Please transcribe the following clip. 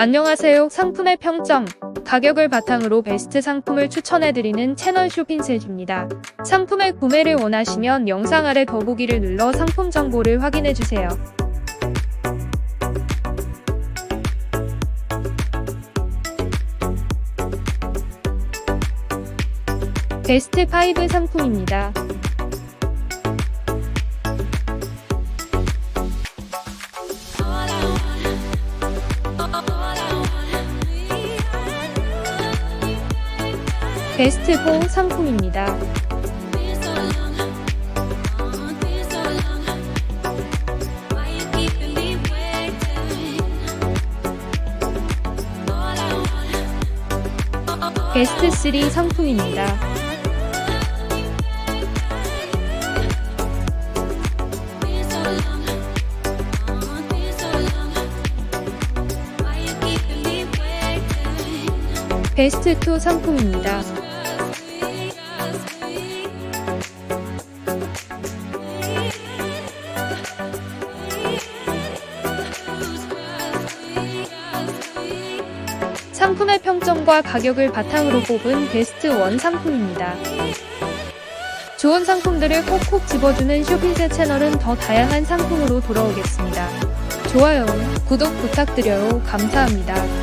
안녕하세요. 상품의 평점, 가격을 바탕으로 베스트 상품을 추천해드리는 채널 쇼핑셋입니다. 상품의 구매를 원하시면 영상 아래 더보기를 눌러 상품 정보를 확인해주세요. 베스트 5 상품입니다. 베스트 4 상품입니다. 베스트 3 상품입니다. 베스트 2 상품입니다. 상품의 평점과 가격을 바탕으로 뽑은 베스트 1 상품입니다. 좋은 상품들을 콕콕 집어주는 쇼핑셋 채널은 더 다양한 상품으로 돌아오겠습니다. 좋아요, 구독 부탁드려요. 감사합니다.